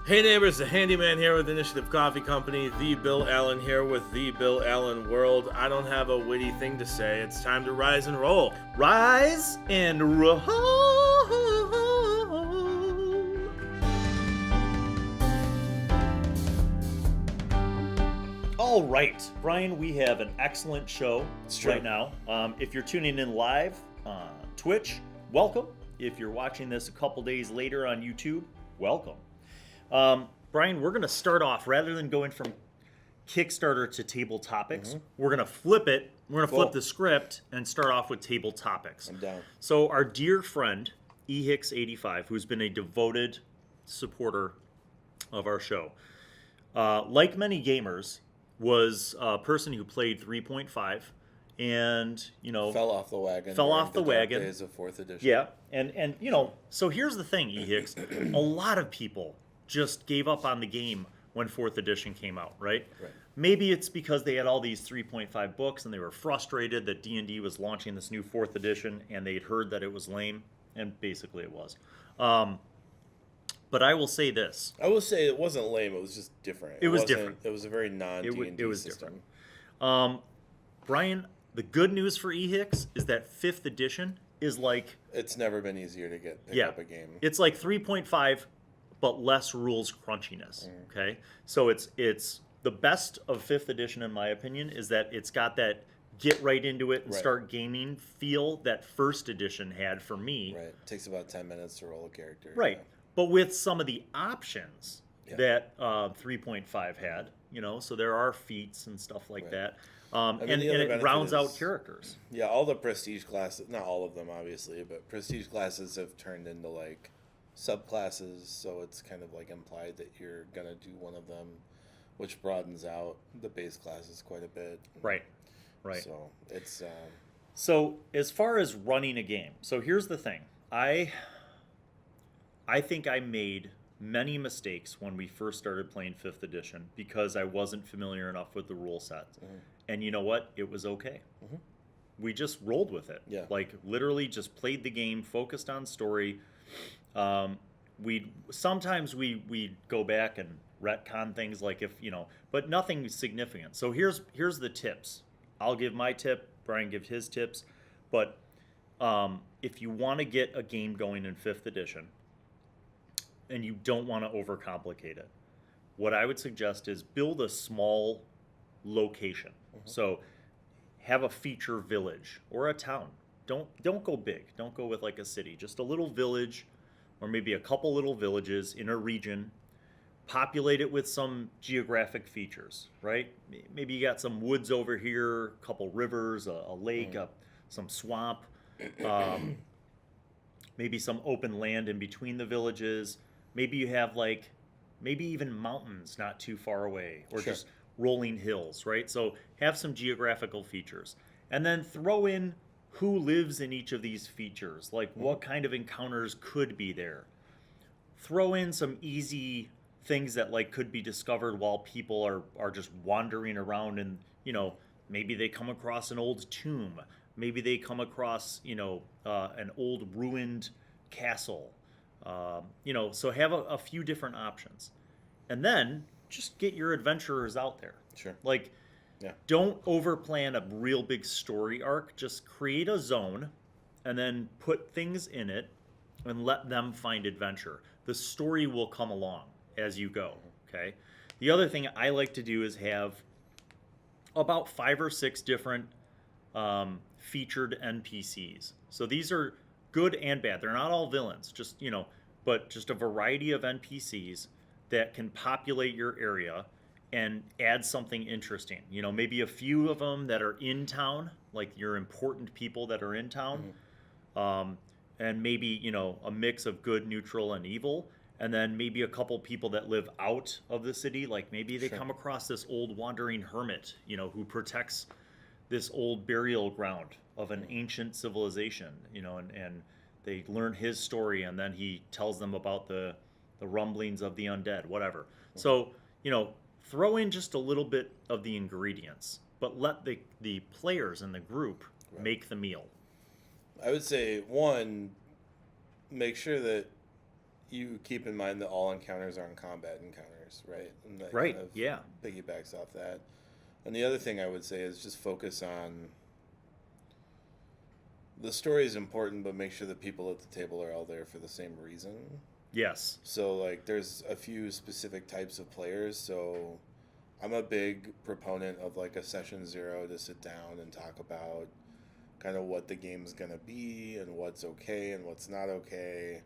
Hey neighbors, the handyman here with Initiative Coffee Company, the Bill Allen here with the Bill Allen World. I don't have a witty thing to say. It's time to rise and roll. Rise and roll. All right, Brian, we have an excellent show right now. If you're tuning in live on Twitch, welcome. If you're watching this a couple days later on YouTube, welcome. Brian, we're going to start off, rather than going from Kickstarter to table topics, we're going to flip it. We're going to flip the script and start off with table topics. I'm down. So our dear friend, eHicks85, who's been a devoted supporter of our show, like many gamers, was a person who played 3.5 and, fell off the wagon. Days of 4th edition. Yeah, and so here's the thing, eHicks. A lot of people just gave up on the game when 4th edition came out, right? Maybe it's because they had all these 3.5 books and they were frustrated that D&D was launching this new 4th edition and they'd heard that it was lame, and basically it was. But I will say this. I will say it wasn't lame. It was just different. It was different. It was a very non-D&D it was system. different. Brian, the good news for eHicks is that 5th edition is like... It's never been easier to pick up a game. It's like 3.5, but less rules crunchiness, okay? So it's the best of 5th edition, in my opinion, is that it's got that get right into it and start gaming feel that 1st edition had for me. Right. It takes about 10 minutes to roll a character. Right. Yeah. But with some of the options that 3.5 had, so there are feats and stuff like that. And it rounds out characters. Yeah, all the prestige classes, not all of them obviously, but prestige classes have turned into like subclasses, so it's kind of like implied that you're going to do one of them, which broadens out the base classes quite a bit. Right. So it's... So as far as running a game, so here's the thing. I think I made many mistakes when we first started playing 5th edition because I wasn't familiar enough with the rule set. And you know what? It was okay. We just rolled with it. Yeah. Like literally just played the game, focused on story. Sometimes we go back and retcon things like but nothing significant. So here's the tips. I'll give my tip, Brian give his tips, but if you want to get a game going in 5th edition and you don't want to overcomplicate it, what I would suggest is build a small location. So have a feature village or a town. Don't go big. Don't go with like a city. Just a little village or maybe a couple little villages in a region. Populate it with some geographic features, right? Maybe you got some woods over here, a couple rivers, a lake, some swamp, maybe some open land in between the villages. Maybe you have maybe even mountains not too far away, or just rolling hills, right? So have some geographical features. And then throw in who lives in each of these features, like what kind of encounters could be there. Throw in some easy things that could be discovered while people are just wandering around, and maybe they come across an old tomb, maybe they come across an old ruined castle, so have a few different options, and then just get your adventurers out there. Don't overplan a real big story arc. Just create a zone and then put things in it and let them find adventure. The story will come along as you go, okay? The other thing I like to do is have about 5 or 6 different featured NPCs. So these are good and bad. They're not all villains, but just a variety of NPCs that can populate your area and add something interesting. Maybe a few of them that are in town, like your important people that are in town, and maybe, a mix of good, neutral, and evil. And then maybe a couple people that live out of the city, like maybe they come across this old wandering hermit, who protects this old burial ground of an ancient civilization, and they learn his story, and then he tells them about the rumblings of the undead, whatever. So, throw in just a little bit of the ingredients, but let the players in the group make the meal. I would say, one, make sure that you keep in mind that all encounters aren't combat encounters, right? And that Right, kind of yeah. piggybacks off that. And the other thing I would say is just focus on the story is important, but make sure the people at the table are all there for the same reason. Yes. So, like, there's a few specific types of players. So, I'm a big proponent of, like, a session 0 to sit down and talk about kind of what the game's going to be and what's okay and what's not okay,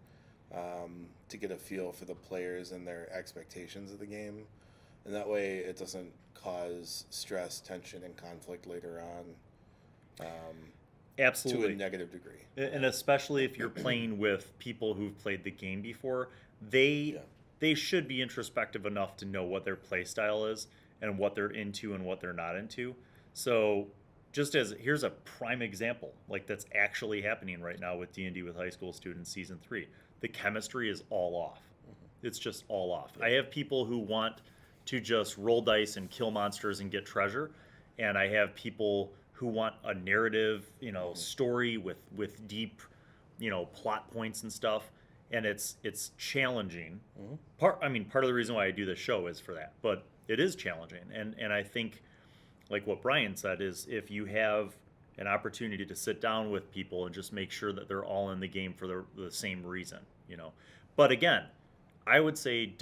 to get a feel for the players and their expectations of the game. And that way it doesn't cause stress, tension, and conflict later on. Absolutely. To a negative degree. And especially if you're playing with people who've played the game before, they should be introspective enough to know what their play style is and what they're into and what they're not into. So just as here's a prime example, like that's actually happening right now with D&D with high school students season 3. The chemistry is all off. It's just all off. I have people who want to just roll dice and kill monsters and get treasure, and I have people who want a narrative, story with deep, plot points and stuff, and it's challenging. Part of the reason why I do this show is for that, but it is challenging, and I think, like what Brian said, is if you have an opportunity to sit down with people and just make sure that they're all in the game for the same reason, But again, I would say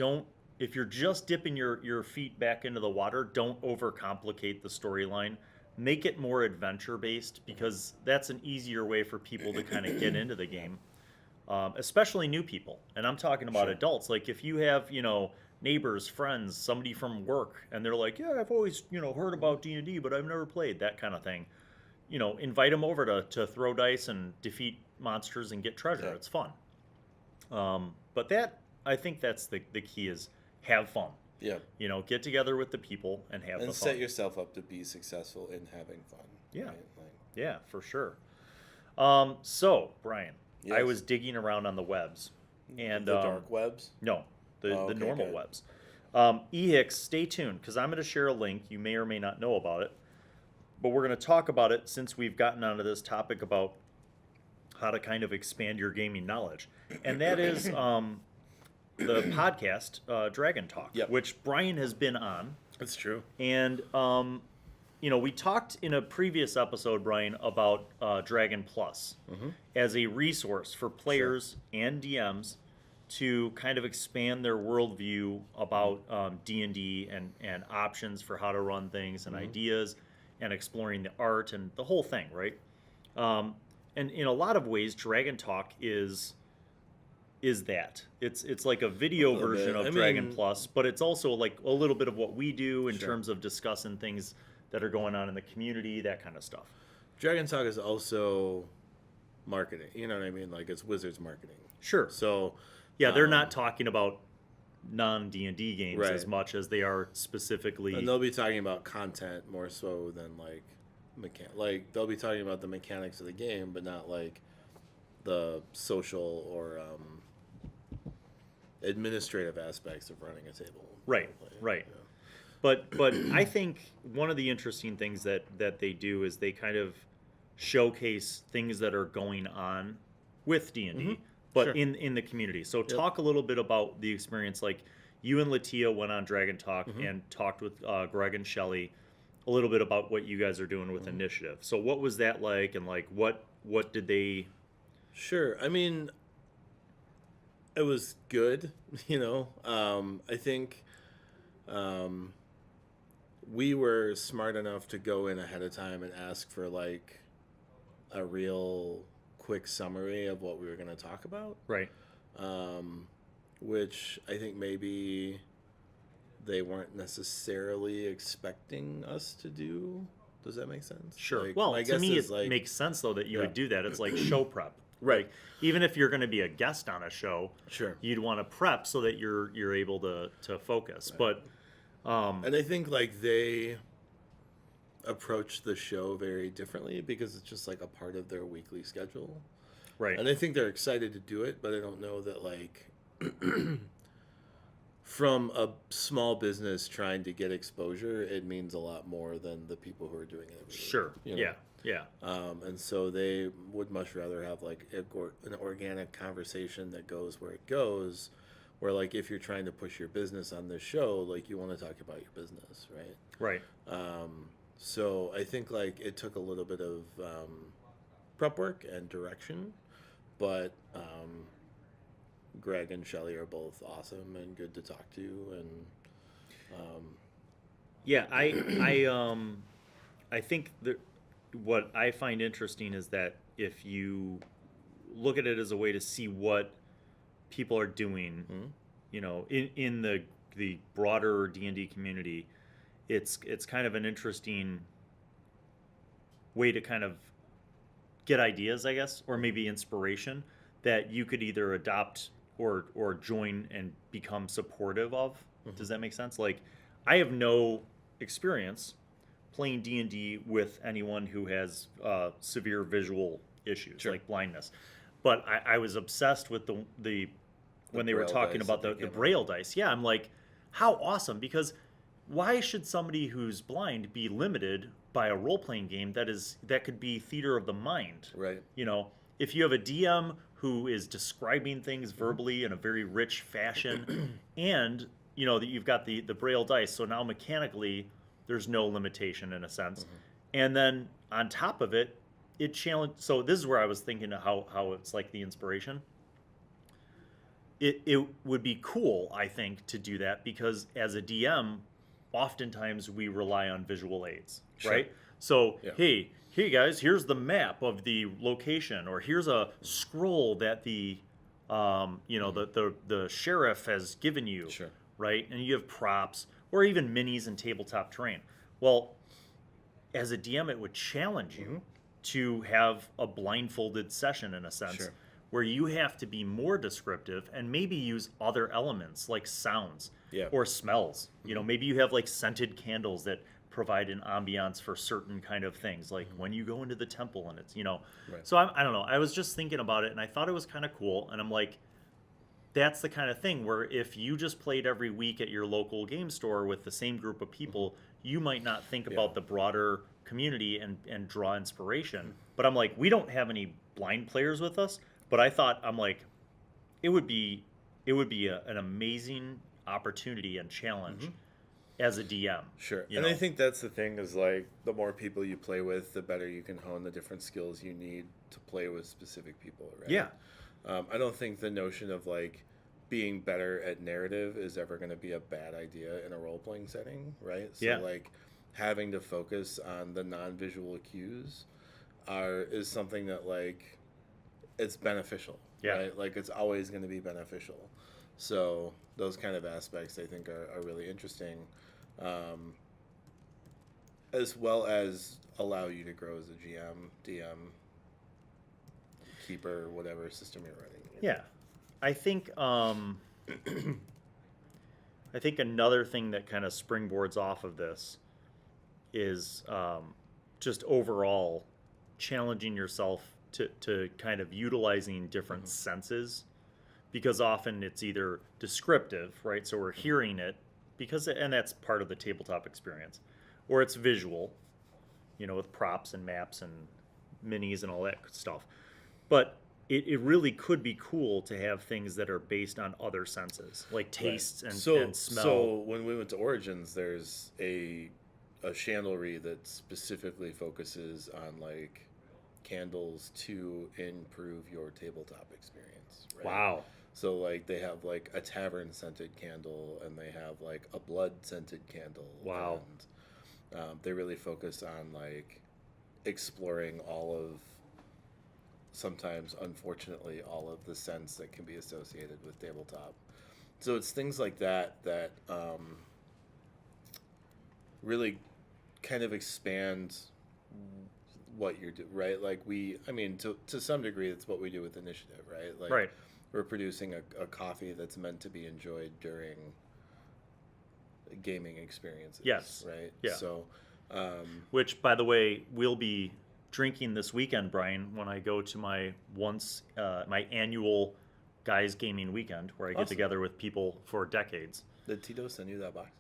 if you're just dipping your feet back into the water, don't overcomplicate the storyline. Make it more adventure-based, because that's an easier way for people to kind of get into the game, especially new people. And I'm talking about adults. Like if you have, neighbors, friends, somebody from work, and they're like, yeah, I've always, heard about D&D, but I've never played, that kind of thing. Invite them over to throw dice and defeat monsters and get treasure. It's fun. But I think that's the key is have fun. Yeah. Get together with the people and have the fun. And set yourself up to be successful in having fun. Yeah. Right? Yeah, for sure. So, Brian, Yes. I was digging around on the webs. And The dark webs? No, the Okay, normal good. webs. EHICS, stay tuned, because I'm going to share a link. You may or may not know about it. But we're going to talk about it since we've gotten onto this topic about how to kind of expand your gaming knowledge. And that is the podcast, Dragon Talk, Yep. which Brian has been on. That's true. And, we talked in a previous episode, Brian, about Dragon Plus as a resource for players and DMs to kind of expand their worldview about D&D and options for how to run things and ideas and exploring the art and the whole thing, right? And in a lot of ways, Dragon Talk is that. It's like a video version of Dragon Plus, but it's also like a little bit of what we do in terms of discussing things that are going on in the community, that kind of stuff. Dragon Talk is also marketing. You know what I mean? Like it's Wizards marketing. Sure. So yeah, they're not talking about non-D&D games Right. as much as they are specifically. And they'll be talking about content more so than like they'll be talking about the mechanics of the game, but not like the social or administrative aspects of running a table. Right. Right. Yeah. But I think one of the interesting things that they do is they kind of showcase things that are going on with D&D, but Sure. in the community. So talk a little bit about the experience. Like you and Latia went on Dragon Talk and talked with Greg and Shelley a little bit about what you guys are doing with Initiative. So what was that like, and like what did they? Sure. I mean, it was good. I think we were smart enough to go in ahead of time and ask for like a real quick summary of what we were going to talk about. Right. Which I think maybe they weren't necessarily expecting us to do. Does that make sense? Sure. Like, Well, my to guess me, is, it makes sense, though, that you Yeah. would do that. It's like show prep. Right. Like, even if you're going to be a guest on a show, Sure. you'd want to prep so that you're able to focus. Right. But And I think like they approach the show very differently because it's just like a part of their weekly schedule. right. And I think they're excited to do it, but I don't know that like from a small business trying to get exposure, it means a lot more than the people who are doing it every week, Sure. you know? Yeah. And so they would much rather have like an organic conversation that goes where it goes Where like if you're trying to push your business on this show, like you want to talk about your business, right? Right. So I think like it took a little bit of prep work and direction, but Greg and Shelly are both awesome and good to talk to, and yeah, I think that what I find interesting is that if you look at it as a way to see what people are doing, you know, in the broader D&D community, it's kind of an interesting way to kind of get ideas, I guess, or maybe inspiration that you could either adopt or join and become supportive of. Does that make sense? Like, I have no experience playing D&D with anyone who has severe visual issues, like blindness. But I was obsessed with the when they were talking about the Braille dice. Yeah, I'm like, how awesome, because why should somebody who's blind be limited by a role-playing game that could be theater of the mind? Right. You know, if you have a DM who is describing things verbally in a very rich fashion, and you know that you've got the Braille dice, so now mechanically there's no limitation in a sense. And then on top of it, it challenged. So this is where I was thinking of how it's like the inspiration. It would be cool, I think, to do that, because as a DM, oftentimes we rely on visual aids, right? So, hey guys, here's the map of the location, or here's a scroll that the the sheriff has given you, right? And you have props, or even minis and tabletop terrain. Well, as a DM, it would challenge you to have a blindfolded session, in a sense, where you have to be more descriptive and maybe use other elements like sounds or smells. You know, maybe you have like scented candles that provide an ambiance for certain kind of things, like when you go into the temple and it's, you know. So I don't know. I was just thinking about it and I thought it was kind of cool. And I'm like, that's the kind of thing where if you just played every week at your local game store with the same group of people, you might not think about the broader community and draw inspiration. But I'm like, we don't have any blind players with us. But I thought, I'm like, it would be an amazing opportunity and challenge as a DM. And I think that's the thing, is like the more people you play with, the better you can hone the different skills you need to play with specific people, right? I don't think the notion of like being better at narrative is ever going to be a bad idea in a role-playing setting, right? So like having to focus on the non-visual cues is something that like it's beneficial, right? Like it's always going to be beneficial. So those kind of aspects I think are really interesting, as well as allow you to grow as a GM, DM, keeper, whatever system you're running. I think I think another thing that kind of springboards off of this is just overall challenging yourself to kind of utilizing different senses, because often it's either descriptive, right? So we're hearing it, and that's part of the tabletop experience, or it's visual, you know, with props and maps and minis and all that stuff. But it really could be cool to have things that are based on other senses, like tastes and smell. So when we went to Origins, there's a chandlery that specifically focuses on like candles to improve your tabletop experience, right? Wow. So like they have like a tavern scented candle, and they have like a blood scented candle. Wow. And they really focus on like exploring sometimes unfortunately all of the scents that can be associated with tabletop. So it's things like that really kind of expand what you're doing, right? Like to some degree, that's what we do with Initiative, right? Like we're producing a coffee that's meant to be enjoyed during gaming experiences. Right? So, which, by the way, we'll be drinking this weekend, Brian, when I go to my annual guys gaming weekend, where I get together with people for decades. Did Tito send you that box?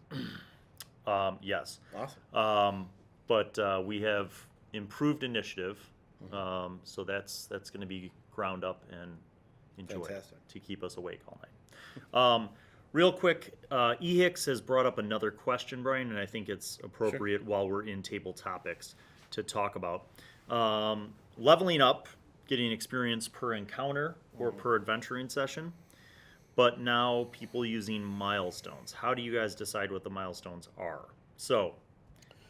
Yes. Awesome. But we have improved Initiative, so that's going to be ground up and enjoyed to keep us awake all night. Real quick, EHICS has brought up another question, Brian, and I think it's appropriate while we're in table topics to talk about. Leveling up, getting experience per encounter or per adventuring session, but now people using milestones. How do you guys decide what the milestones are? So,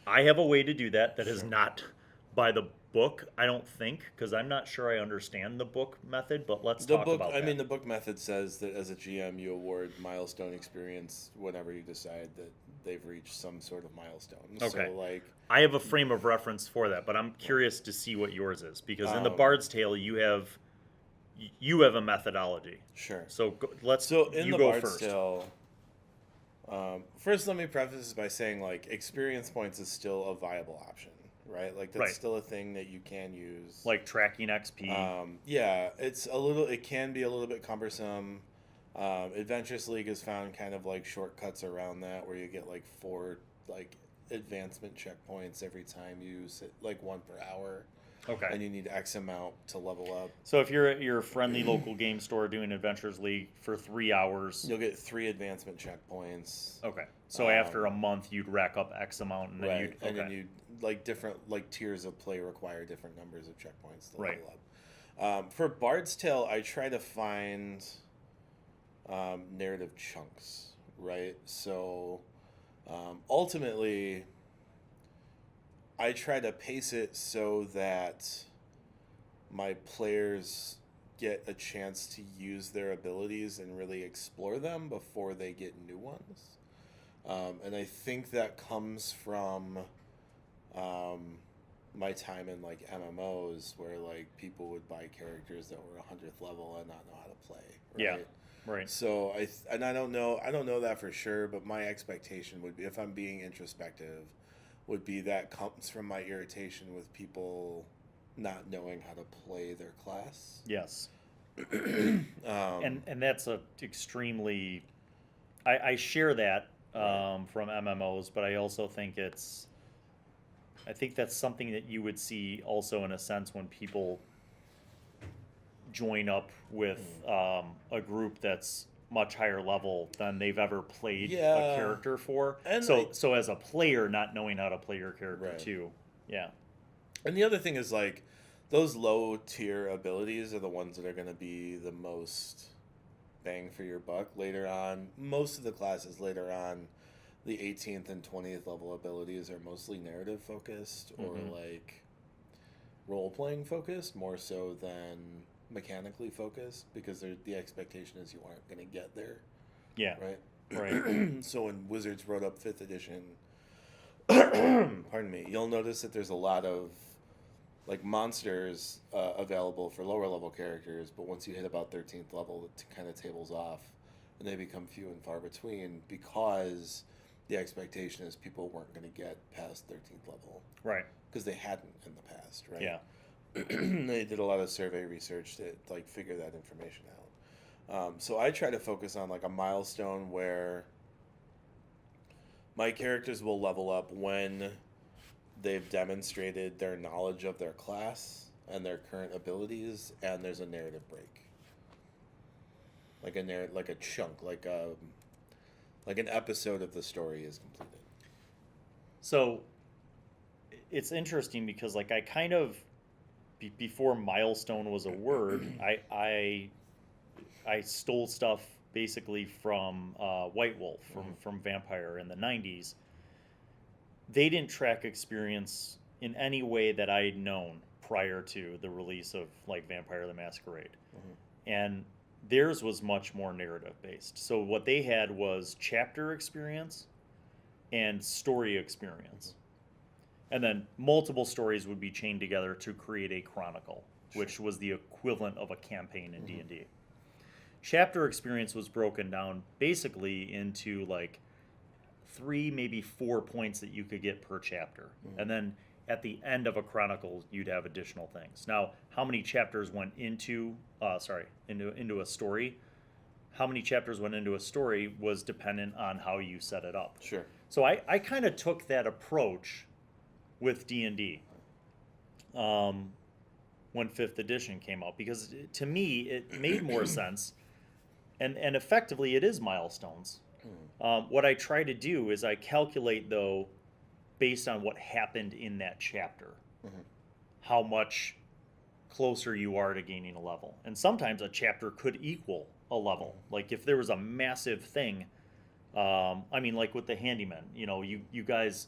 I have a way to do that is not by the book, I don't think, because I'm not sure I understand the book method, but let's talk about that. I mean, the book method says that as a GM, you award milestone experience whenever you decide that they've reached some sort of milestone. Okay. So, like, I have a frame of reference for that, but I'm curious to see what yours is, because in the Bard's Tale, you have a methodology. Sure. So in the go Bard's first. Tale, first let me preface this by saying, like, experience points is still a viable option, right? Like, that's still a thing that you can use. Like tracking XP. Yeah, it can be a little bit cumbersome. Adventurous League has found kind of like shortcuts around that, where you get like 4 like advancement checkpoints every time you sit, like 1 per hour. Okay. And you need X amount to level up. So if you're at your friendly local game store doing Adventures League for 3 hours, you'll get 3 advancement checkpoints. Okay. So after a month, you'd rack up X amount, and then then you like different like tiers of play require different numbers of checkpoints to level up. For Bard's Tale, I try to find narrative chunks, right? So ultimately, I try to pace it so that my players get a chance to use their abilities and really explore them before they get new ones. And I think that comes from my time in like MMOs, where like people would buy characters that were 100th level and not know how to play. Right? Yeah. Right. So I don't know that for sure, but my expectation would be, if I'm being introspective, would be that comes from my irritation with people not knowing how to play their class. Yes. And that's a extremely, I share that from MMOs, but I also think I think that's something that you would see also in a sense when people join up with a group that's much higher level than they've ever played a character for. And so as a player, not knowing how to play your character too. Yeah. And the other thing is, like, those low tier abilities are the ones that are going to be the most bang for your buck later on. Most of the classes later on, the 18th and 20th level abilities are mostly narrative focused or like role playing focused, more so than mechanically focused, because the expectation is you aren't going to get there. Yeah. Right. So when Wizards wrote up 5th edition, pardon me, you'll notice that there's a lot of like monsters available for lower level characters, but once you hit about 13th level, it kind of tables off and they become few and far between, because the expectation is people weren't going to get past 13th level. Right. Because they hadn't in the past, right? Yeah. They did a lot of survey research to like figure that information out. So I try to focus on like a milestone where my characters will level up when they've demonstrated their knowledge of their class and their current abilities, and there's a narrative break, like a chunk, like an episode of the story is completed. So it's interesting because like I kind of before milestone was a word, I stole stuff basically from White Wolf from Vampire in the 90s. They didn't track experience in any way that I had known prior to the release of like Vampire the Masquerade. And theirs was much more narrative based. So what they had was chapter experience and story experience. And then multiple stories would be chained together to create a chronicle, which was the equivalent of a campaign in D&D. Chapter experience was broken down basically into like 3, maybe 4 points that you could get per chapter. And then at the end of a chronicle, you'd have additional things. Now, how many chapters went into a story? How many chapters went into a story was dependent on how you set it up. Sure. So I kind of took that approach with D&D when 5th edition came out, because to me it made more sense and effectively it is milestones. What I try to do is I calculate, though, based on what happened in that chapter, how much closer you are to gaining a level. And sometimes a chapter could equal a level. Like if there was a massive thing, I mean, like with the handyman, you know, you guys,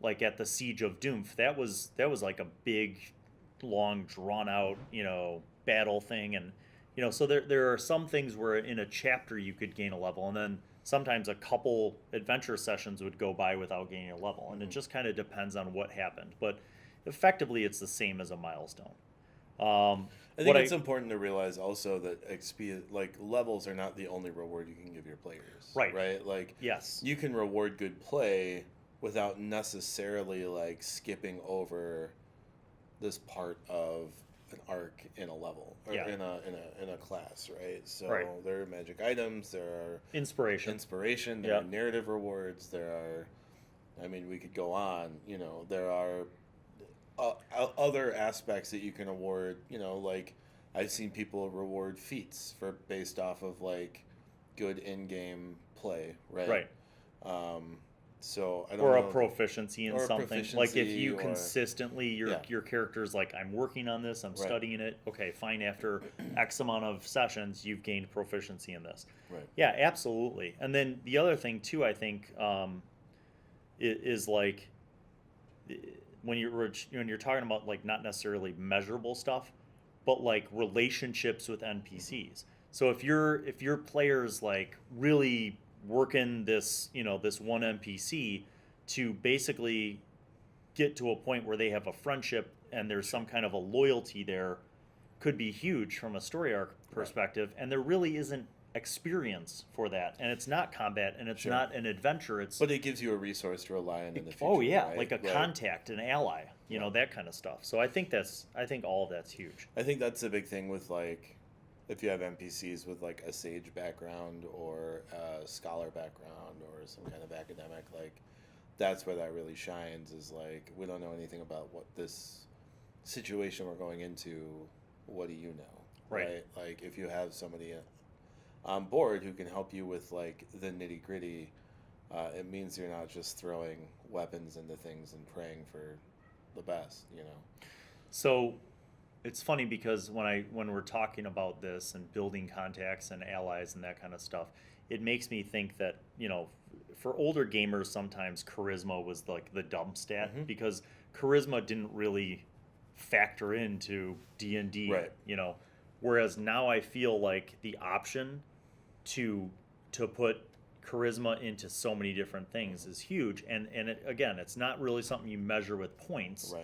like at the Siege of Doomf, that was like a big, long, drawn out, you know, battle thing. And, you know, so there are some things where in a chapter you could gain a level, and then sometimes a couple adventure sessions would go by without gaining a level. And it just kind of depends on what happened. But effectively, it's the same as a milestone. I think it's important to realize also that XP, like, levels are not the only reward you can give your players. Right? Like, yes, you can reward good play without necessarily, like, skipping over this part of an arc in a level or in a class, right? So there are magic items, there are inspiration, there are narrative rewards, there are, I mean, we could go on, you know, there are other aspects that you can award, you know, like I've seen people reward feats for based off of like good in-game play, right? So I don't know. A proficiency in something. Like if you consistently your character's like, I'm working on this, I'm studying it. Okay, fine. After X amount of sessions, you've gained proficiency in this. Right. Yeah, absolutely. And then the other thing too, I think, is like when you're talking about like not necessarily measurable stuff, but like relationships with NPCs. So if your player's like really working this, you know, this one NPC to basically get to a point where they have a friendship and there's some kind of a loyalty there, could be huge from a story arc perspective. And there really isn't experience for that, and it's not combat, and it's not an adventure. But it gives you a resource to rely on in the future. Oh yeah, right? Like a contact, an ally, you know, that kind of stuff. So I think all of that's huge. I think that's a big thing with like, if you have NPCs with like a sage background or a scholar background or some kind of academic, like that's where that really shines. Is like, we don't know anything about what this situation we're going into. What do you know? Right? Like if you have somebody on board who can help you with like the nitty gritty, it means you're not just throwing weapons into things and praying for the best, you know. So it's funny because when we're talking about this and building contacts and allies and that kind of stuff, it makes me think that, you know, for older gamers, sometimes charisma was like the dumb stat, because charisma didn't really factor into D&D, you know. Whereas now I feel like the option to put charisma into so many different things is huge, and again, it's not really something you measure with points,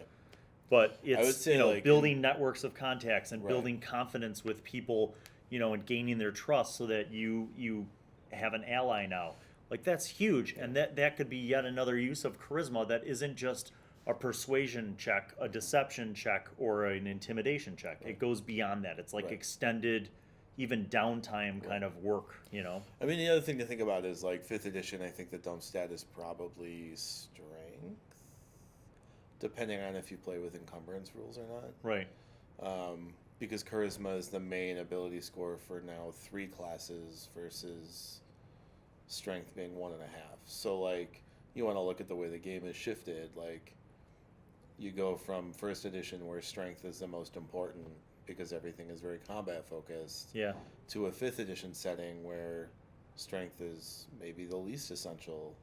but it's, I would say, you know, like building networks of contacts and building confidence with people, you know, and gaining their trust so that you have an ally now. Like that's huge, and that could be yet another use of charisma that isn't just a persuasion check, a deception check, or an intimidation check. It goes beyond that. It's like extended, even downtime kind of work, you know? I mean, the other thing to think about is, like, 5th edition, I think the dump stat is probably strength, depending on if you play with encumbrance rules or not. Right. Because charisma is the main ability score for now 3 classes versus strength being 1.5. So, like, you want to look at the way the game is shifted. Like, you go from 1st edition where strength is the most important because everything is very combat focused, to a 5th edition setting where strength is maybe the least essential,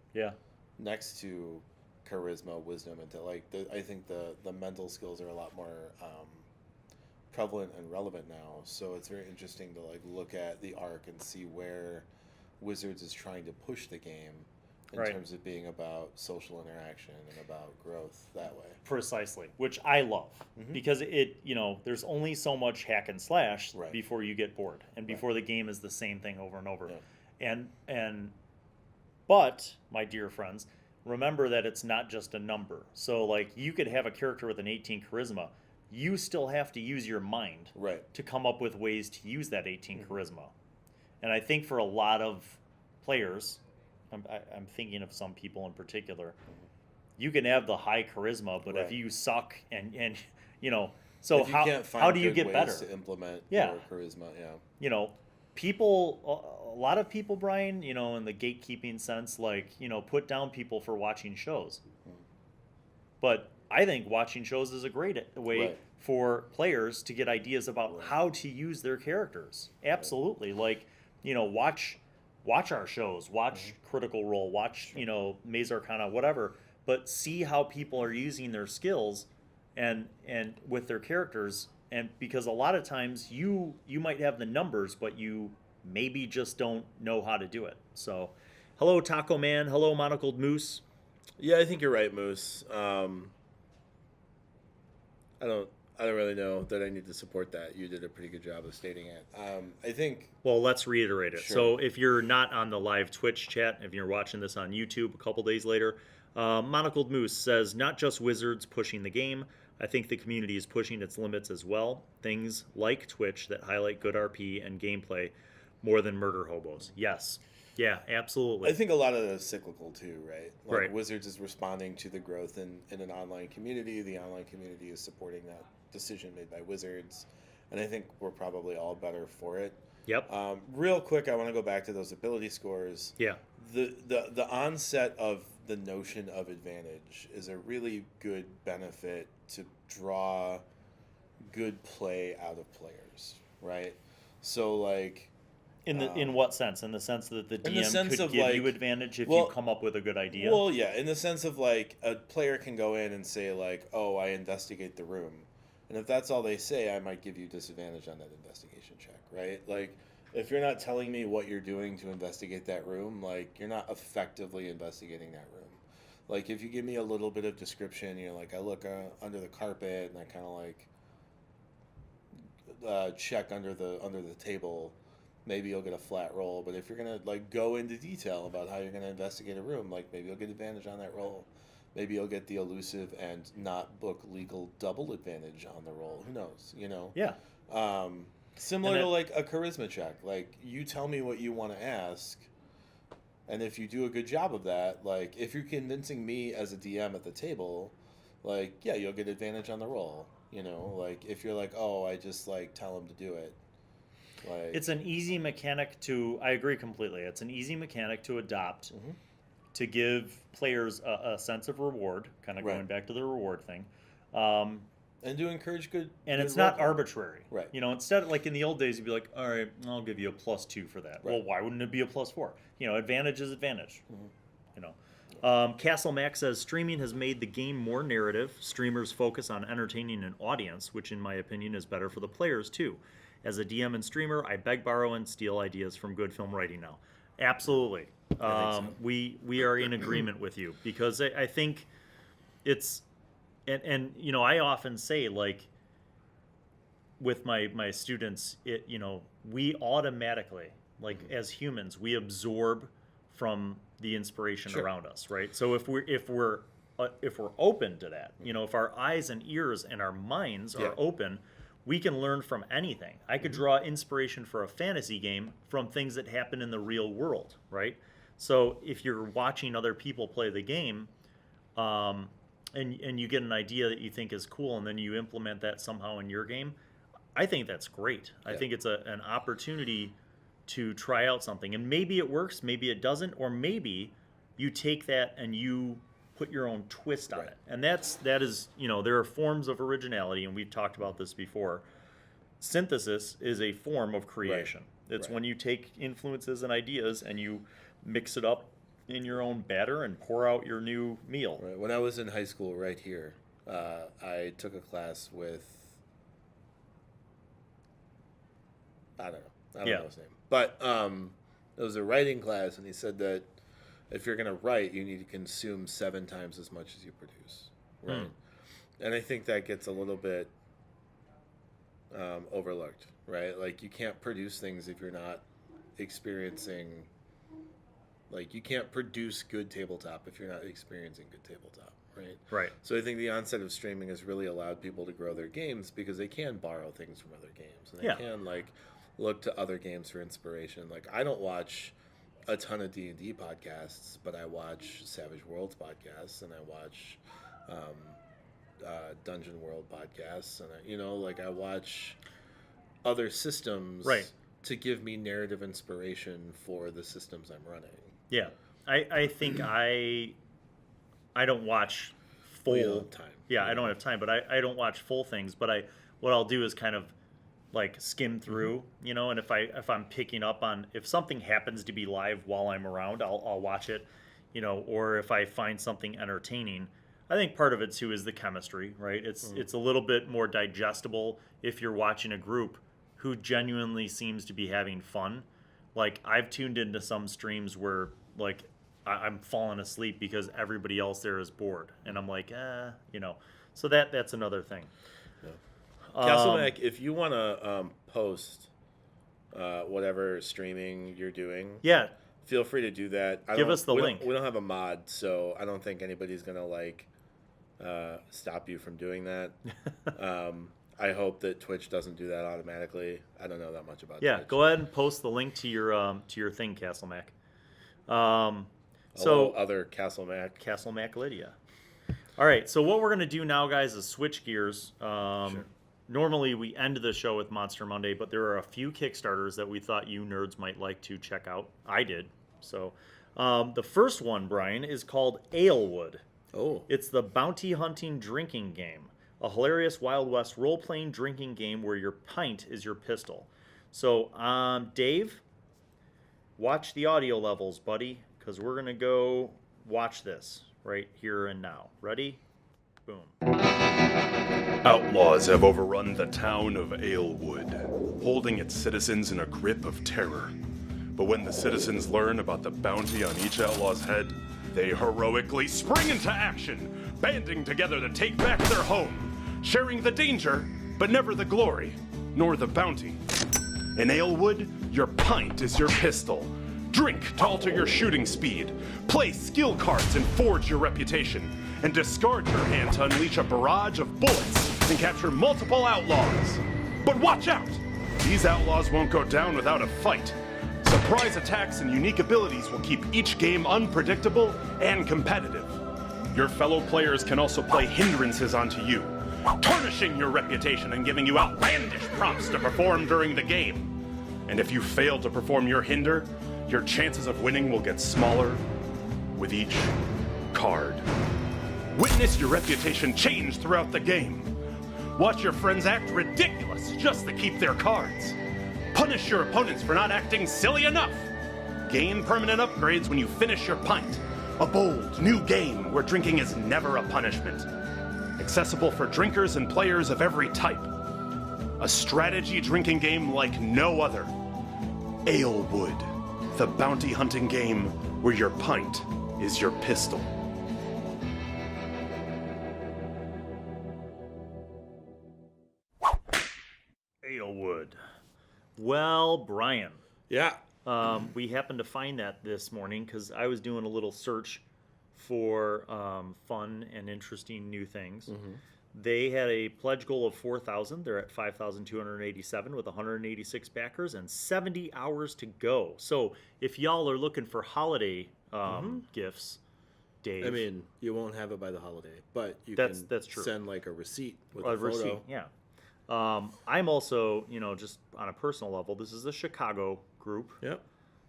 next to charisma, wisdom, and I think the mental skills are a lot more prevalent and relevant now. So it's very interesting to like look at the arc and see where Wizards is trying to push the game in terms of being about social interaction and about growth that way. Precisely, which I love, because it, you know, there's only so much hack and slash before you get bored, and before the game is the same thing over and over. But my dear friends, remember that it's not just a number. So like you could have a character with an 18 charisma, you still have to use your mind to come up with ways to use that 18 charisma. And I think for a lot of players, I'm thinking of some people in particular, you can have the high charisma, but if you suck and you know, so how do you get better to implement your charisma? You know, people, a lot of people, Brian, you know, in the gatekeeping sense, like, you know, put down people for watching shows. But I think watching shows is a great way Right. for players to get ideas about how to use their characters. Absolutely. Like, you know, watch our shows, watch Critical Role, watch, you know, Maze Arcana, whatever, but see how people are using their skills and with their characters. And because a lot of times you might have the numbers, but you maybe just don't know how to do it. So, hello Taco Man, hello Monocled Moose. Yeah, I think you're right, Moose. I don't really know that I need to support that. You did a pretty good job of stating it. I think. Well, let's reiterate it. Sure. So if you're not on the live Twitch chat, if you're watching this on YouTube a couple days later, Monocled Moose says, not just Wizards pushing the game, I think the community is pushing its limits as well. Things like Twitch that highlight good RP and gameplay more than murder hobos. Yes. Yeah, absolutely. I think a lot of that is cyclical too, right? Like Right. Wizards is responding to the growth in an online community. The online community is supporting that decision made by Wizards. And I think we're probably all better for it. Yep. Real quick, I want to go back to those ability scores. Yeah. The onset of the notion of advantage is a really good benefit to draw good play out of players, right? So like In what sense? In the sense that the in the DM sense could of, give like- you advantage if well- you come up with a good idea? Well, yeah, in the sense of like a player can go in and say like, "Oh, I investigate the room," and if that's all they say, I might give you disadvantage on that investigation check, right? Like, if you're not telling me what you're doing to investigate that room, like you're not effectively investigating that room. Like, if you give me a little bit of description, you're like, I look under the carpet and I kind of like check under the table. Maybe you'll get a flat roll, but if you're gonna like go into detail about how you're gonna investigate a room, like maybe you'll get advantage on that roll. Maybe you'll get the elusive and not book legal double advantage on the roll. Who knows? You know. Yeah. Similar And to like a charisma check. Like you tell me what you want to ask, and if you do a good job of that, like if you're convincing me as a DM at the table, like yeah, you'll get advantage on the roll. You know, like if you're like, oh, I just like tell him to do it. Like, It's an easy mechanic to. I agree completely. It's an easy mechanic to adopt to give players a sense of reward. Kind of Right. going back to the reward thing, and to encourage good. and good it's not role-playing. arbitrary. Right. You know, instead like in the old days, you'd be like, all right, I'll give you a +2 for that. Right. Well, why wouldn't it be a +4? You know, advantage is advantage. Mm-hmm. You know. Castle Mac says streaming has made the game more narrative. Streamers focus on entertaining an audience, which in my opinion is better for the players too. As a DM and streamer, I beg, borrow, and steal ideas from good film writing now. Absolutely. I think so. We are in agreement with you because I think it's and you know I often say like with my students you know we automatically like as humans we absorb from the inspiration Sure. around us, right? So if we're open to that, you know, if our eyes and ears and our minds Yeah. are open, we can learn from anything. I could draw inspiration for a fantasy game from things that happen in the real world, right? So if you're watching other people play the game, and you get an idea that you think is cool, and then you implement that somehow in your game, I think that's great. I Yeah. think it's an opportunity to try out something, and maybe it works, maybe it doesn't, or maybe you take that and you put your own twist on Right. it. And that is, you know, there are forms of originality, and we've talked about this before. Synthesis is a form of creation. It's Right. when you take influences and ideas and you mix it up in your own batter and pour out your new meal. Right. When I was in high school, right here, I took a class with. I don't know Yeah. his name, but it was a writing class, and he said that if you're going to write, you need to consume 7 times as much as you produce, right? And I think that gets a little bit overlooked, right? Like you can't produce things if you're not experiencing. Like you can't produce good tabletop if you're not experiencing good tabletop, right? Right. So I think the onset of streaming has really allowed people to grow their games because they can borrow things from other games and they Yeah. can like look to other games for inspiration. Like I don't watch a ton of D&D podcasts, but I watch Savage Worlds podcasts and I watch Dungeon World podcasts and I watch other systems Right. to give me narrative inspiration for the systems I'm running. Yeah, I think I don't watch full Well, you don't have time. Yeah, I don't have time, but I don't watch full things. But what I'll do is kind of like skim through, you know. And if I'm picking up on if something happens to be live while I'm around, I'll watch it, you know. Or if I find something entertaining, I think part of it too is the chemistry, right? It's a little bit more digestible if you're watching a group who genuinely seems to be having fun. Like I've tuned into some streams where like I'm falling asleep because everybody else there is bored, and I'm like, you know. So that's another thing. Yeah. Castleneck, if you want to post whatever streaming you're doing, yeah, feel free to do that. Give us the link. We don't have a mod, so I don't think anybody's gonna like stop you from doing that. I hope that Twitch doesn't do that automatically. I don't know that much about Yeah, Twitch. go ahead and post the link to your thing, Castleneck. Hello, other Castleneck. Castleneck Lydia. All right, so what we're going to do now, guys, is switch gears. Sure. Normally, we end the show with Monster Monday, but there are a few Kickstarters that we thought you nerds might like to check out. I did. So the first one, Brian, is called Alewood. Oh. It's the bounty hunting drinking game. A hilarious Wild West role-playing drinking game where your pint is your pistol. So, Dave, watch the audio levels, buddy, because we're going to go watch this right here and now. Ready? Boom. Outlaws have overrun the town of Alewood, holding its citizens in a grip of terror. But when the citizens learn about the bounty on each outlaw's head, they heroically spring into action, banding together to take back their home, sharing the danger, but never the glory, nor the bounty. In Alewood, your pint is your pistol. Drink to alter your shooting speed, play skill cards and forge your reputation, and discard your hand to unleash a barrage of bullets and capture multiple outlaws. But watch out! These outlaws won't go down without a fight. Surprise attacks and unique abilities will keep each game unpredictable and competitive. Your fellow players can also play hindrances onto you, tarnishing your reputation and giving you outlandish prompts to perform during the game. And if you fail to perform your hinder, your chances of winning will get smaller with each card. Witness your reputation change throughout the game. Watch your friends act ridiculous just to keep their cards. Punish your opponents for not acting silly enough. Gain permanent upgrades when you finish your pint. A bold, new game where drinking is never a punishment. Accessible for drinkers and players of every type. A strategy drinking game like no other. Alewood, the bounty hunting game where your pint is your pistol. Alewood. Well, Brian, Yeah. we happened to find that this morning because I was doing a little search for fun and interesting new things. Mm-hmm. They had a pledge goal of 4,000. They're at 5,287 with 186 backers and 70 hours to go. So if y'all are looking for holiday gifts, Dave. I mean, you won't have it by the holiday, but that's true. Send like a receipt with a a photo. receipt, yeah. I'm also, just on a personal level, this is a Chicago group. Yep.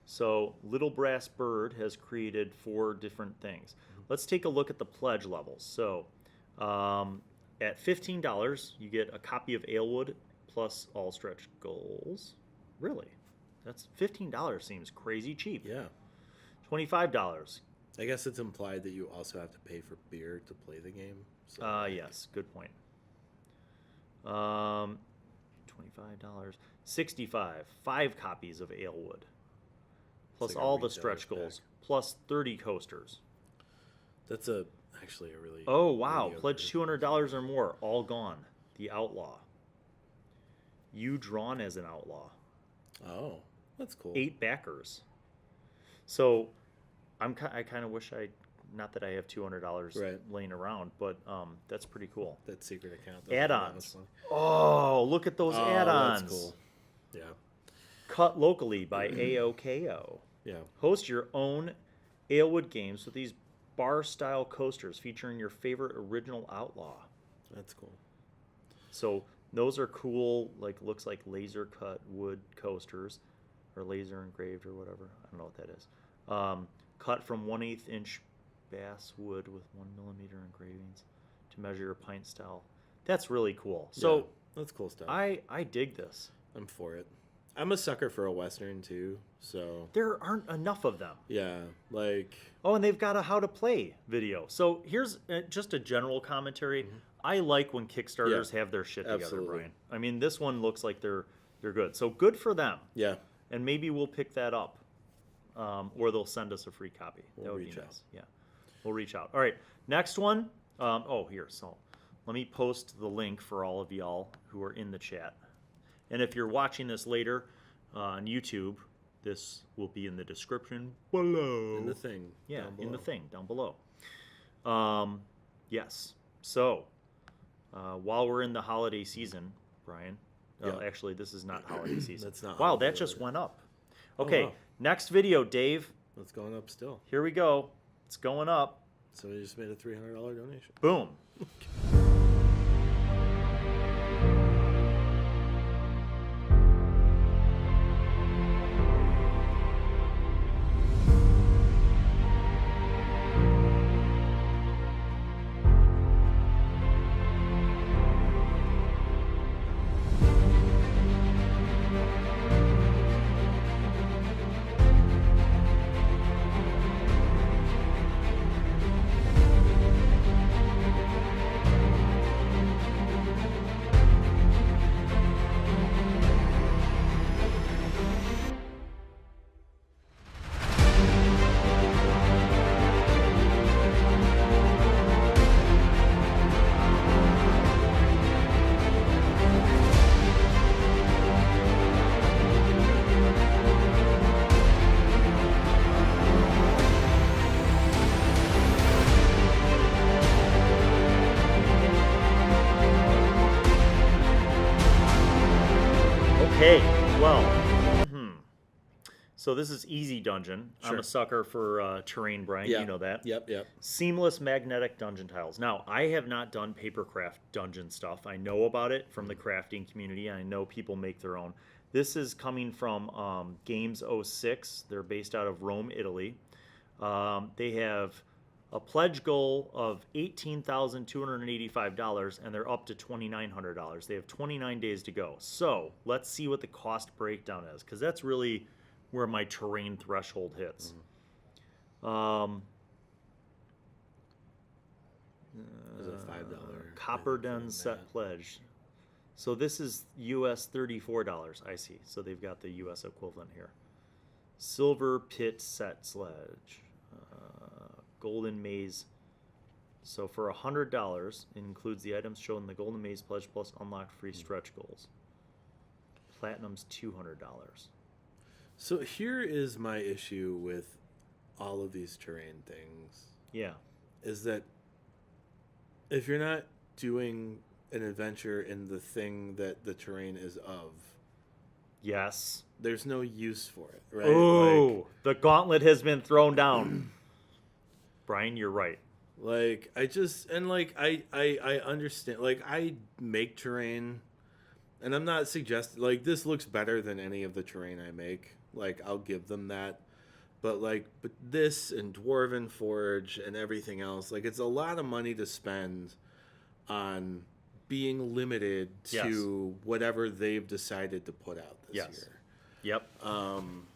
So Little Brass Bird has created 4 different things. Let's take a look at the pledge levels. So at $15, you get a copy of Alewood plus all stretch goals. Really? That's $15 seems crazy cheap. Yeah. $25. I guess it's implied that you also have to pay for beer to play the game. So. Yes, good point. $25. 65. 5 copies of Alewood. Plus like a all the retailer's stretch pack. goals. Plus 30 coasters. That's actually a really. Oh, wow. mediocre- Pledge $200 or more. All gone. The Outlaw. You drawn as an outlaw. Oh, that's cool. 8 backers. So I kind of wish not that I have $200 Right. laying around, but that's pretty cool. That secret account. Add-ons. Oh, look at those add-ons. That's cool. Yeah. Cut locally by AOKO. Yeah. Host your own Alewood games with these bar-style coasters featuring your favorite original outlaw. That's cool. So Those are cool. Like looks like laser cut wood coasters, or laser engraved or whatever. I don't know what that is. Cut from 1/8 inch bass wood with 1 millimeter engravings to measure your pint style. That's really cool. So Yeah, that's cool stuff. I dig this. I'm for it. I'm a sucker for a Western too, so There aren't enough of them. yeah, like Oh, and they've got a how to play video. So here's just a general commentary. I like when Kickstarters have their shit together, Absolutely. Brian. I mean, this one looks like they're good. So good for them. yeah, And maybe we'll pick that up, or they'll send us a free copy. We'll That would reach be out. nice. Yeah, we'll reach out. All right, next one. Here. So let me post the link for all of y'all who are in the chat. And if you're watching this later on YouTube, this will be in the description below. in the thing. Yeah, down in the below. thing down below. Yes. So, while we're in the holiday season, Brian. Yeah. Actually, this is not holiday season. That's not Wow, holiday that just related. went up. Okay, wow. next video, Dave. That's going up still. Here we go. It's going up. So we just made a $300 donation. Boom. Okay, well, so this is easy dungeon. I'm Sure. a sucker for terrain, Brian. Yeah. You know that. Yep. Seamless magnetic dungeon tiles. Now, I have not done papercraft dungeon stuff. I know about it from the crafting community. I know people make their own. This is coming from Games 06. They're based out of Rome, Italy. They have a pledge goal of $18,285, and they're up to $2,900. They have 29 days to go. So let's see what the cost breakdown is, because that's really where my terrain threshold hits. There's a $5 Copper Den set pledge. So this is US $34. I see. So they've got the US equivalent here. Silver Pit set sledge. Golden Maze. So for $100, it includes the items shown in the Golden Maze pledge plus unlocked free stretch goals. Platinum's $200. So here is my issue with all of these terrain things. Yeah. Is that if you're not doing an adventure in the thing that the terrain is of, Yes. there's no use for it, right? Oh, the gauntlet has been thrown down. Brian, you're right. Like I just and like I understand, like I make terrain, and I'm not suggesting like this looks better than any of the terrain I make. Like I'll give them that, but this and Dwarven Forge and everything else, like it's a lot of money to spend on being limited to whatever they've decided to put out this year. Yep. And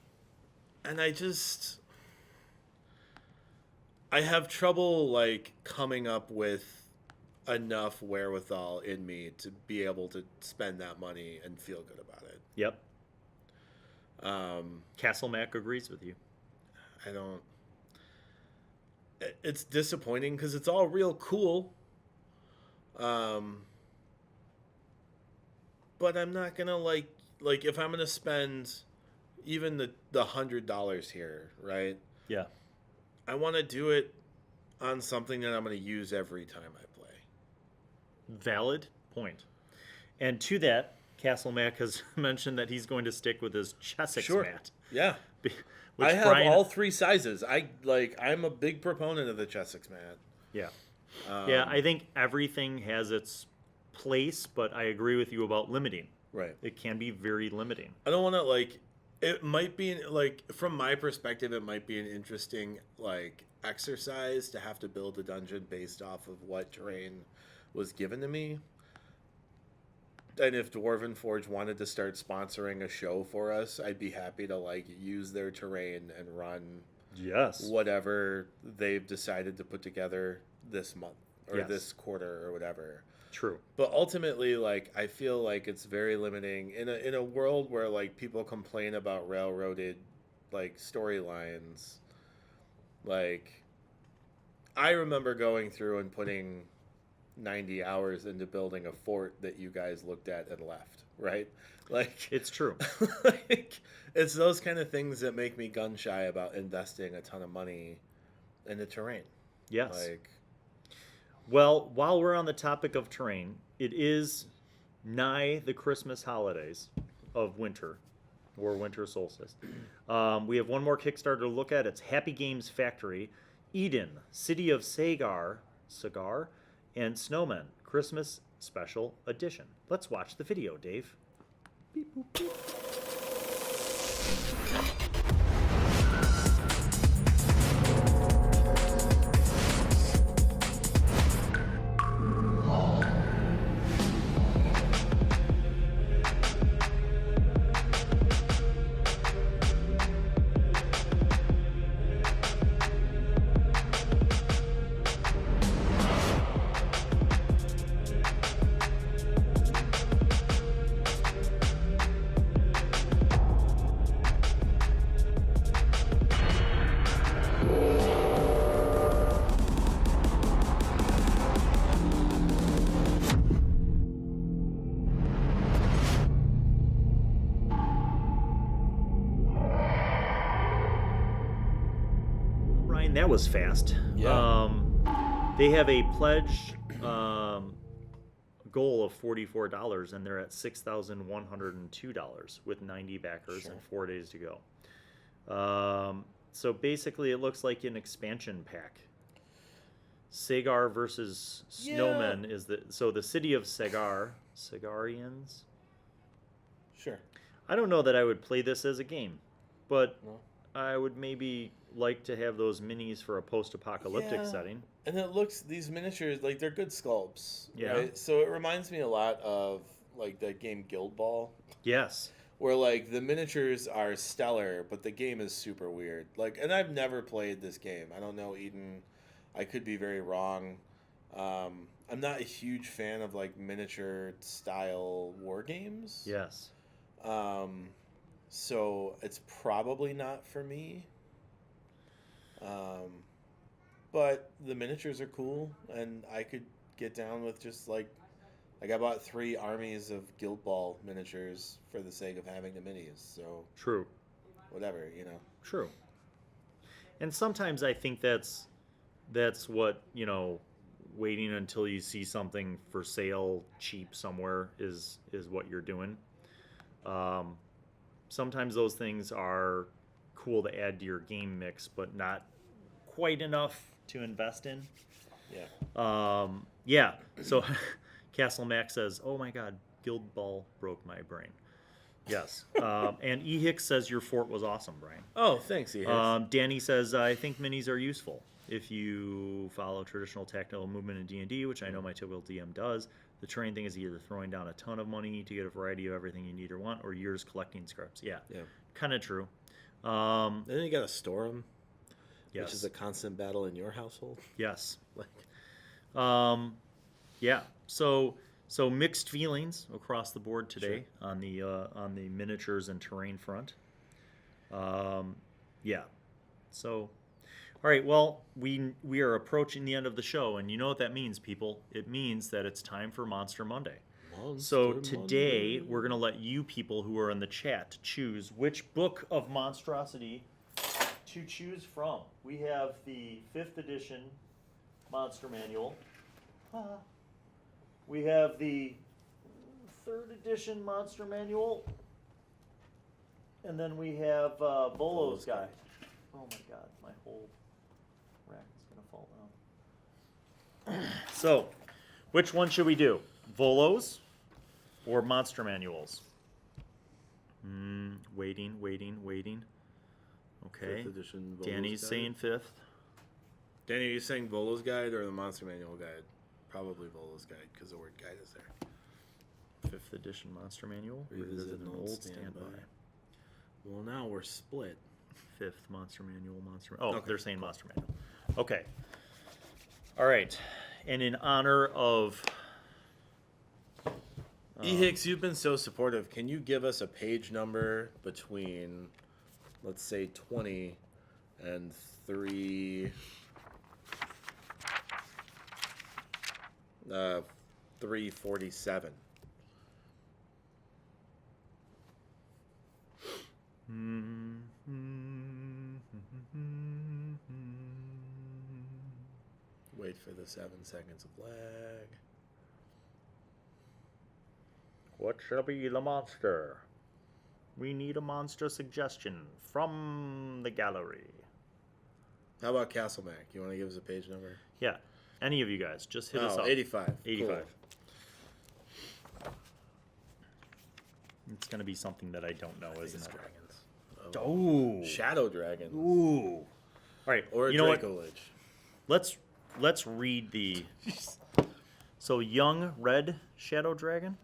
I have trouble like coming up with enough wherewithal in me to be able to spend that money and feel good about it. Yep. Castle Mac agrees with you. I don't. It's disappointing because it's all real cool. But I'm not gonna like if I'm gonna spend even the $100 here, right? Yeah. I want to do it on something that I'm going to use every time I play. Valid point. And to that, Castle Mac has mentioned that he's going to stick with his Chessex mat. Yeah. Which I have Brian, all three sizes. I'm a big proponent of the Chessex mat. Yeah. Yeah, I think everything has its place, but I agree with you about limiting. Right. It can be very limiting. I don't want to like. It might be like from my perspective, it might be an interesting like exercise to have to build a dungeon based off of what terrain was given to me. And if Dwarven Forge wanted to start sponsoring a show for us, I'd be happy to like use their terrain and run Yes. whatever they've decided to put together this month or Yes. this quarter or whatever. True. But ultimately, like, I feel like it's very limiting in a world where like people complain about railroaded like storylines. Like, I remember going through and putting 90 hours into building a fort that you guys looked at and left, right? Like, It's true. like, it's those kind of things that make me gun shy about investing a ton of money in the terrain. Yes. Like, Well, while we're on the topic of terrain, it is nigh the Christmas holidays of winter, or winter solstice. We have one more Kickstarter to look at. It's Happy Games Factory, Eden, City of Sagaar, and Snowmen, Christmas Special Edition. Let's watch the video, Dave. Beep, boop, beep. Brian, that was fast. Yeah. They have a pledge goal of $44, and they're at $6,102 with 90 backers and 4 days to go. So basically, it looks like an expansion pack. Sagaar versus Snowmen is the city of Sagaariens. Sure. I don't know that I would play this as a game, but No. I would maybe like to have those minis for a post-apocalyptic Yeah. setting. And it looks, these miniatures, like, they're good sculpts. Yeah. Right? So it reminds me a lot of, like, that game Guild Ball, Yes. where, like, the miniatures are stellar, but the game is super weird. Like, and I've never played this game. I don't know, Eden. I could be very wrong. I'm not a huge fan of, like, miniature-style war games. Yes. So it's probably not for me. But the miniatures are cool, and I could get down with just like I bought 3 armies of Guild Ball miniatures for the sake of having the minis. So True. whatever, you know. True. And sometimes I think that's what, waiting until you see something for sale cheap somewhere is what you're doing. Sometimes those things are cool to add to your game mix, but not quite enough to invest in. Yeah. Yeah. So Castle Mac says, "Oh my God, Guild Ball broke my brain." Yes. And E Hicks says your fort was awesome, Brian. oh, thanks, E. Danny says, I think minis are useful if you follow traditional tactical movement in D&D, which I know my typical DM does. The terrain thing is either throwing down a ton of money to get a variety of everything you need or want, or years collecting scripts. Yeah, Yeah. kind of true. And then you got to store them, Yes. which is a constant battle in your household. Yes. Like, Yeah. So mixed feelings across the board today on the miniatures and terrain front. Yeah. So, all right. Well, we are approaching the end of the show, and you know what that means, people. It means that it's time for Monster Monday. So today we're going to let you people who are in the chat choose which book of monstrosity to choose from. We have the 5th edition Monster Manual. We have the 3rd edition Monster Manual. And then we have Volo's Guide. Oh my God, my whole rack is going to fall down. So, which one should we do? Volos or monster manuals? Waiting. Okay. 5th edition Volo's Danny's guide. saying 5th. Danny, are you saying Volo's guide or the Monster Manual guide? Probably Volo's guide because the word guide is there. 5th edition monster manual. Revisit an old standby. Well, now we're split. 5th monster manual. Oh, Okay, they're saying monster manual. Okay. All right. And in honor of E. Hicks, you've been so supportive. Can you give us a page number between, let's say, 20 and 347? Wait for the 7 seconds of lag. what shall be the monster? We need a monster suggestion from the gallery. How about Castle Mac? You want to give us a page number? Yeah. Any of you guys, just hit us up. 85. 85. Cool. It's going to be something that I don't know, isn't it? Dragons. Oh. Shadow Dragons. Ooh. All right. Or a you know what? Draco Lich. Let's read the. So young red shadow dragon.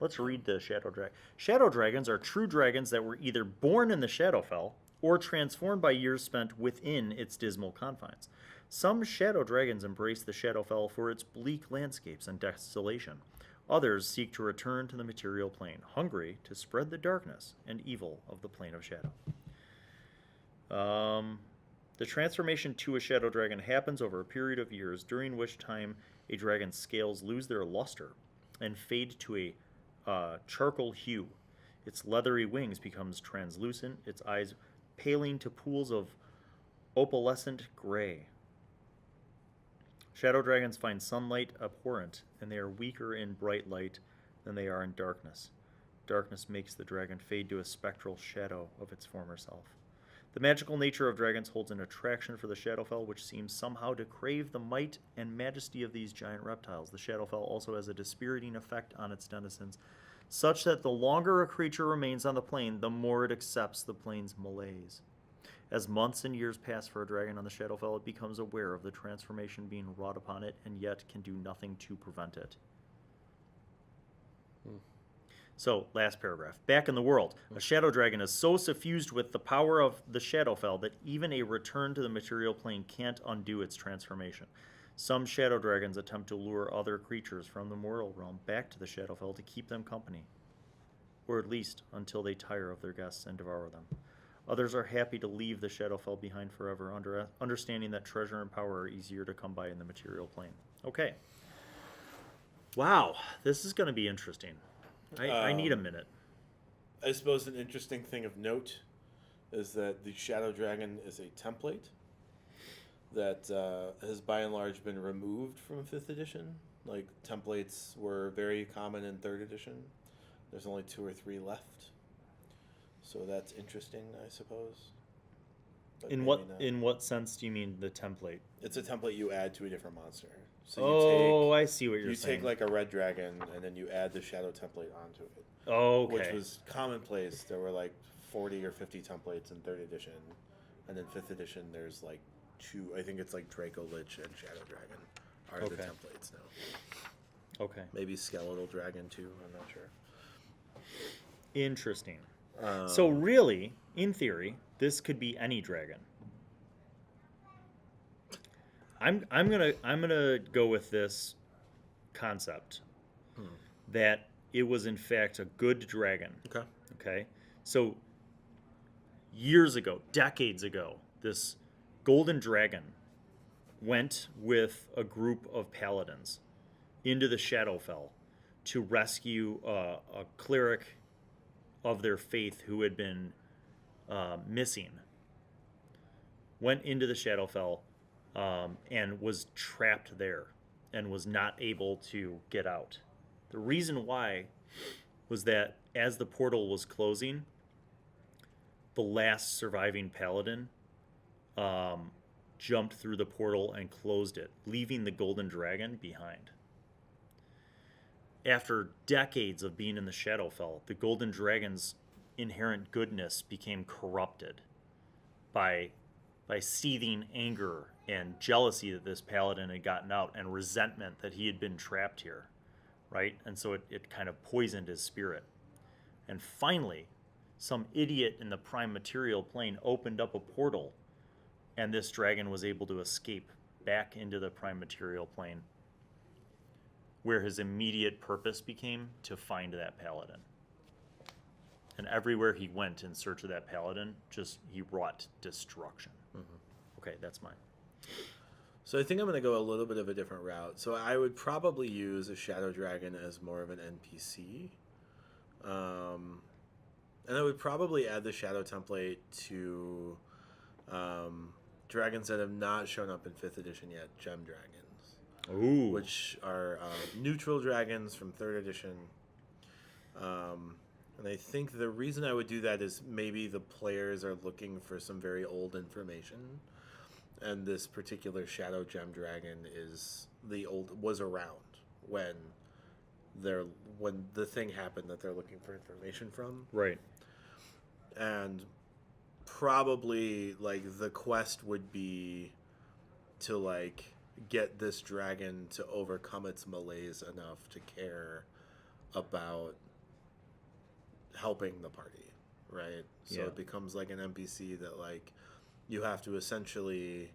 Let's read the shadow dragon. Shadow dragons are true dragons that were either born in the Shadowfell or transformed by years spent within its dismal confines. Some shadow dragons embrace the Shadowfell for its bleak landscapes and desolation. Others seek to return to the material plane, hungry to spread the darkness and evil of the plane of shadow. The transformation to a shadow dragon happens over a period of years, during which time a dragon's scales lose their luster and fade to a charcoal hue. Its leathery wings becomes translucent, its eyes paling to pools of opalescent gray. Shadow dragons find sunlight abhorrent, and they are weaker in bright light than they are in darkness. Darkness makes the dragon fade to a spectral shadow of its former self. The magical nature of dragons holds an attraction for the Shadowfell, which seems somehow to crave the might and majesty of these giant reptiles. The Shadowfell also has a dispiriting effect on its denizens, such that the longer a creature remains on the plane, the more it accepts the plane's malaise. As months and years pass for a dragon on the Shadowfell, it becomes aware of the transformation being wrought upon it, and yet can do nothing to prevent it. So, last paragraph. Back in the world, a shadow dragon is so suffused with the power of the Shadowfell that even a return to the material plane can't undo its transformation. Some shadow dragons attempt to lure other creatures from the mortal realm back to the Shadowfell to keep them company, or at least until they tire of their guests and devour them. Others are happy to leave the Shadowfell behind forever, understanding that treasure and power are easier to come by in the material plane. Okay. Wow, this is going to be interesting. I need a minute. I suppose an interesting thing of note is that the Shadow Dragon is a template that has by and large been removed from 5th edition. Like, templates were very common in 3rd edition. There's only 2 or 3 left. So that's interesting, I suppose. But In what sense do you mean the template? It's a template you add to a different monster. So I see what you're you saying. take like a red dragon and then you add the shadow template onto it. Oh, okay. Which was commonplace. There were like 40 or 50 templates in 3rd edition. And in 5th edition, there's like 2, I think it's like Draco Lich and Shadow Dragon are the Okay. templates now. Okay. Maybe Skeletal Dragon too, I'm not sure. Interesting. So really, in theory, this could be any dragon. I'm gonna go with this concept that it was in fact a good dragon. Okay. Okay. So years ago, decades ago, this golden dragon went with a group of paladins into the Shadowfell to rescue a cleric of their faith who had been missing. Went into the Shadowfell and was trapped there and was not able to get out. The reason why was that as the portal was closing, the last surviving paladin jumped through the portal and closed it, leaving the golden dragon behind. after decades of being in the Shadowfell, the Golden Dragon's inherent goodness became corrupted by seething anger and jealousy that this paladin had gotten out, and resentment that he had been trapped here, right? And so it kind of poisoned his spirit. And finally, some idiot in the prime material plane opened up a portal, and this dragon was able to escape back into the prime material plane, where his immediate purpose became to find that paladin. And everywhere he went in search of that paladin, he wrought destruction. Okay, that's mine. So I think I'm going to go a little bit of a different route. So I would probably use a shadow dragon as more of an NPC. And I would probably add the shadow template to dragons that have not shown up in 5th edition yet, gem dragons. Ooh. Which are neutral dragons from 3rd edition. And I think the reason I would do that is maybe the players are looking for some very old information. And this particular shadow gem dragon was around when the thing happened that they're looking for information from. Right. And probably the quest would be to get this dragon to overcome its malaise enough to care about helping the party, right? So it becomes like an NPC that you have to essentially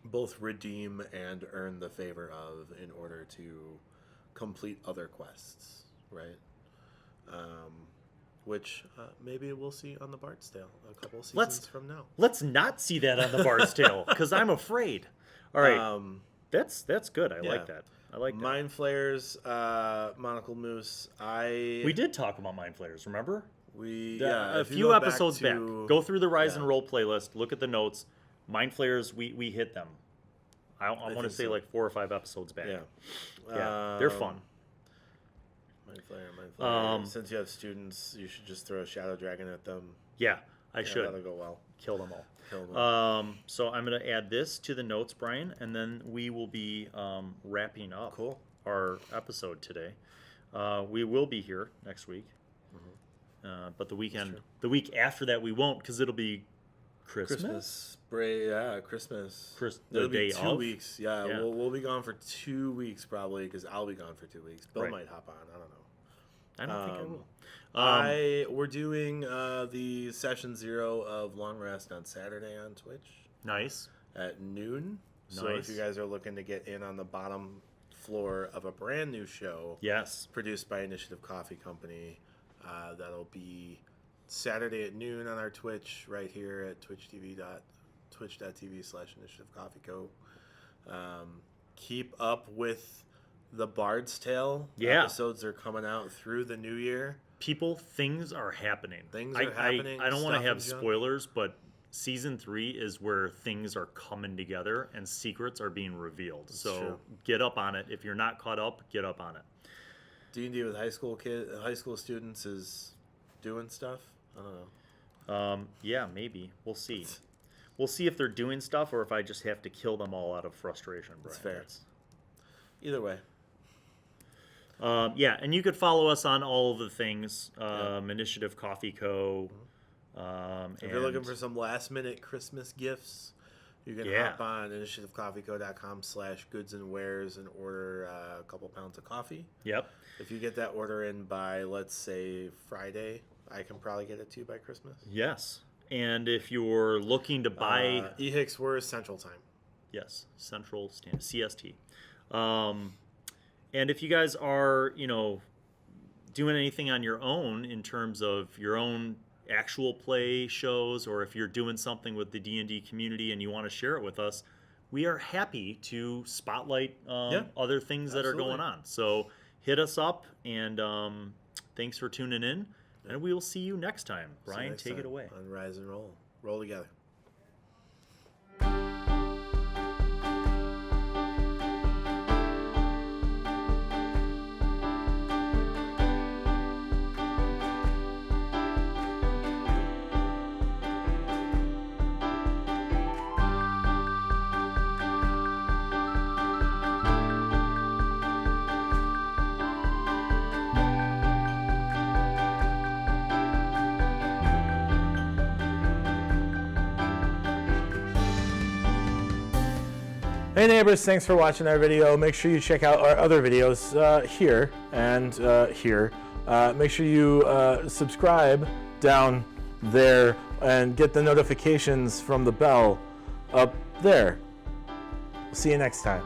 both redeem and earn the favor of in order to complete other quests, right? Which maybe we'll see on the Bard's Tale a couple seasons from now. Let's not see that on the Bard's Tale, because I'm afraid. All right, that's good. I like that. I like that. Mind Flayers, Monocle Moose. We did talk about Mind Flayers, remember? A few episodes back. Go through the Rise and Roll playlist. Look at the notes. Mind Flayers, we hit them. I want to say 4 or 5 episodes back. Yeah, they're fun. Mind Flayer. Since you have students, you should just throw a Shadow Dragon at them. Yeah, I should. That'll go well. Kill them all. So I'm going to add this to the notes, Brian, and then we will be wrapping up our episode today. We will be here next week. But the week after that we won't, because it'll be Christmas. Christmas. The day be 2 of? weeks. Yeah. We'll be gone for 2 weeks probably, because I'll be gone for 2 weeks. Bill might hop on. I don't know. I don't think I will. We're doing the session 0 of Long Rest on Saturday on Twitch. Nice. At noon. So if you guys are looking to get in on the bottom floor of a brand new show, produced by Initiative Coffee Company, that'll be Saturday at noon on our Twitch right here at twitch.tv/Initiative Coffee Co. Keep up with the Bard's Tale. Episodes are coming out through the new year. People, things are happening. Things are happening. I don't want to have spoilers, but season 3 is where things are coming together and secrets are being revealed. So get up on it. If you're not caught up, get up on it. D&D with high school students is doing stuff. I don't know. Yeah, maybe. We'll see. We'll see if they're doing stuff or if I just have to kill them all out of frustration. Brian. That's fair. Either way. And you could follow us on all of the things. Initiative Coffee Co. If you're looking for some last-minute Christmas gifts, you can hop on initiativecoffeeco.com/goods and wares and order a couple pounds of coffee. Yep. If you get that order in by, let's say, Friday, I can probably get it to you by Christmas. Yes. And if you're looking to buy... EHICS, we're Central Time. Yes, Central Standard, CST. And if you guys are, doing anything on your own in terms of your own actual play shows, or if you're doing something with the D&D community and you want to share it with us, we are happy to spotlight other things that are going on. So hit us up, and thanks for tuning in, and we will see you next time. Brian, take it away. On Rise and Roll. Roll together. Hey neighbors, thanks for watching our video. Make sure you check out our other videos here and here. Make sure you subscribe down there and get the notifications from the bell up there. See you next time.